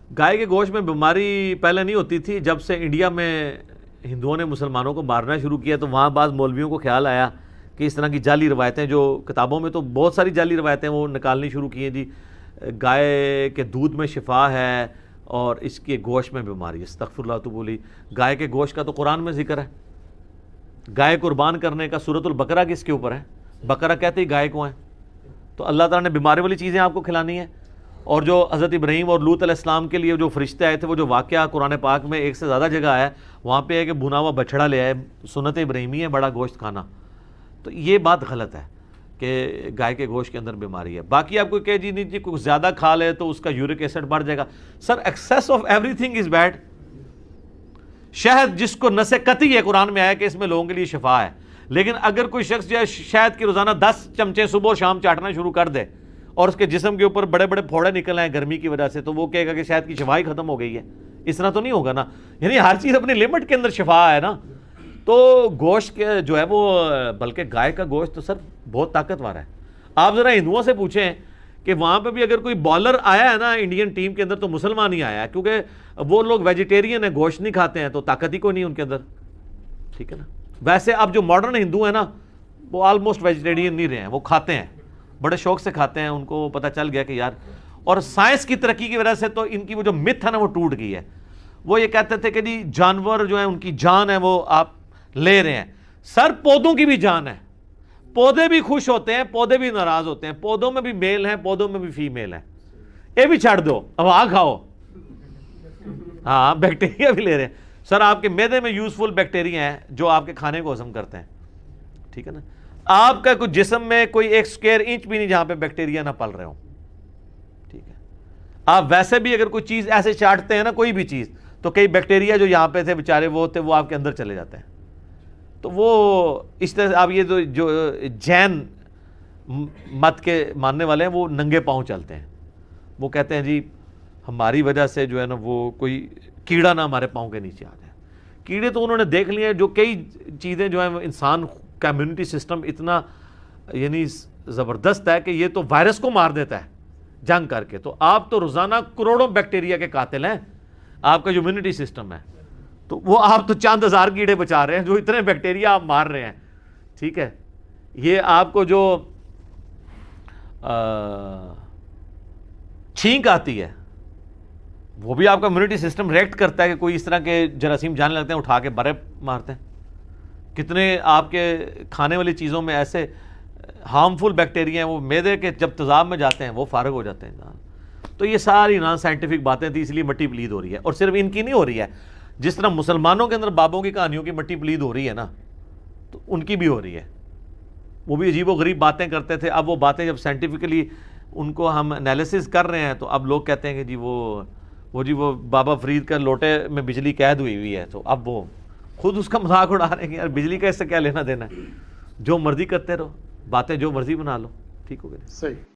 گائے کے گوشت میں بیماری پہلے نہیں ہوتی تھی، جب سے انڈیا میں ہندوؤں نے مسلمانوں کو مارنا شروع کیا تو وہاں بعض مولویوں کو خیال آیا کہ اس طرح کی جعلی روایتیں، جو کتابوں میں تو بہت ساری جعلی روایتیں وہ نکالنی شروع کی ہیں جی، گائے کے دودھ میں شفا ہے اور اس کے گوشت میں بیماری ہے۔ استغفر اللہ تو بولی، گائے کے گوشت کا تو قرآن میں ذکر ہے، گائے قربان کرنے کا سورۃ البقرہ کس کے اوپر ہے؟ بقرہ کہتے ہی گائے کو ہیں، تو اللہ تعالیٰ نے بیماری والی چیزیں آپ کو کھلانی ہیں۔ اور جو حضرت ابراہیم اور لوط علیہ السلام کے لیے جو فرشتے آئے تھے، وہ جو واقعہ قرآن پاک میں ایک سے زیادہ جگہ آیا ہے، وہاں پہ ہے کہ بھنا ہوا بچڑا لے آئے، سنت ابراہیمی ہے بڑا گوشت کھانا، تو یہ بات غلط ہے کہ گائے کے گوشت کے اندر بیماری ہے۔ باقی آپ کو کہ جی نہیں جی کچھ زیادہ کھا لے تو اس کا یورک ایسڈ بڑھ جائے گا، sir excess of everything is bad. شہد جس کو نس قطعی ہے قرآن میں آیا کہ اس میں لوگوں کے لیے شفا ہے، لیکن اگر کوئی شخص جو ہے شہد کی روزانہ 10 چمچے صبح اور شام چاٹنا شروع کر دے اور اس کے جسم کے اوپر بڑے بڑے پھوڑے نکل آئے گرمی کی وجہ سے، تو وہ کہے گا کہ شہد کی شفا ہی ختم ہو گئی ہے۔ اس طرح تو نہیں ہوگا نا، یعنی ہر چیز اپنی لمٹ کے اندر شفا ہے نا۔ تو گوشت کے جو ہے وہ، بلکہ گائے کا گوشت تو سر بہت طاقتور ہے۔ آپ ذرا ہندوؤں سے پوچھیں کہ وہاں پہ بھی اگر کوئی بالر آیا ہے نا انڈین ٹیم کے اندر تو مسلمان ہی آیا ہے، کیونکہ وہ لوگ ویجیٹیرین ہیں، گوشت نہیں کھاتے ہیں، تو طاقت ہی کوئی نہیں ان کے اندر، ٹھیک ہے نا۔ ویسے اب جو ماڈرن ہندو ہیں نا وہ آلموسٹ ویجیٹیرین نہیں رہے ہیں، وہ کھاتے ہیں، بڑے شوق سے کھاتے ہیں، ان کو پتہ چل گیا کہ یار، اور سائنس کی ترقی کی وجہ سے تو ان کی وہ جو متھ ہے نا وہ ٹوٹ گئی ہے۔ وہ یہ کہتے تھے کہ جی جانور جو ہیں ان کی جان ہے وہ آپ لے رہے ہیں، سر پودوں کی بھی جان ہے، پودے بھی خوش ہوتے ہیں، پودے بھی ناراض ہوتے ہیں، پودوں میں بھی میل ہیں، پودوں میں بھی فیمیل ہیں، یہ بھی چھڑ دو، اب آ کھاؤ، ہاں بیکٹیریا بھی لے رہے ہیں۔ سر آپ کے معدے میں یوزفل بیکٹیریا ہیں جو آپ کے کھانے کو ہضم کرتے ہیں، ٹھیک ہے نا۔ آپ کا کوئی جسم میں کوئی 1 اسکوائر انچ بھی نہیں جہاں پہ بیکٹیریا نہ پل رہے ہوں، ٹھیک ہے۔ آپ ویسے بھی اگر کوئی چیز ایسے چاٹتے ہیں نا کوئی بھی چیز، تو کئی بیکٹیریا جو یہاں پہ تھے بیچارے وہ تھے وہ آپ کے اندر چلے جاتے ہیں۔ تو وہ اس طرح سے آپ یہ جو جین مت کے ماننے والے ہیں وہ ننگے پاؤں چلتے ہیں، وہ کہتے ہیں جی ہماری وجہ سے جو ہے نا وہ کوئی کیڑا نہ ہمارے پاؤں کے نیچے آ جائے۔ کیڑے تو انہوں نے دیکھ لیے ہیں، جو کئی چیزیں جو ہیں انسان کا امیونٹی سسٹم اتنا یعنی زبردست ہے کہ یہ تو وائرس کو مار دیتا ہے جنگ کر کے، تو آپ تو روزانہ کروڑوں بیکٹیریا کے قاتل ہیں، آپ کا جو امیونٹی سسٹم ہے، تو وہ آپ تو چند ہزار کیڑے بچا رہے ہیں جو اتنے بیکٹیریا آپ مار رہے ہیں، ٹھیک ہے۔ یہ آپ کو جو چھینک آتی ہے وہ بھی آپ کا امیونٹی سسٹم ریئیکٹ کرتا ہے کہ کوئی اس طرح کے جراثیم جانے لگتے ہیں، اٹھا کے برے مارتے ہیں۔ کتنے آپ کے کھانے والی چیزوں میں ایسے ہارمفل بیکٹیریا ہیں وہ معدے کے جب تیزاب میں جاتے ہیں وہ فارغ ہو جاتے ہیں۔ تو یہ ساری نان سائنٹیفک باتیں تھیں، اس لیے مٹی پلید ہو رہی ہے، اور صرف ان کی نہیں ہو رہی ہے، جس طرح مسلمانوں کے اندر بابوں کی کہانیوں کی مٹی پلید ہو رہی ہے نا، تو ان کی بھی ہو رہی ہے۔ وہ بھی عجیب و غریب باتیں کرتے تھے، اب وہ باتیں جب سائنٹیفکلی ان کو ہم انالیسس کر رہے ہیں تو اب لوگ کہتے ہیں کہ جی وہ بابا فرید کا لوٹے میں بجلی قید ہوئی ہے، تو اب وہ خود اس کا مذاق اڑا رہے ہیں کہ یار بجلی کا اس سے کیا لینا دینا ہے، جو مرضی کرتے رہو، باتیں جو مرضی بنا لو، ٹھیک ہو گیا۔ صحیح۔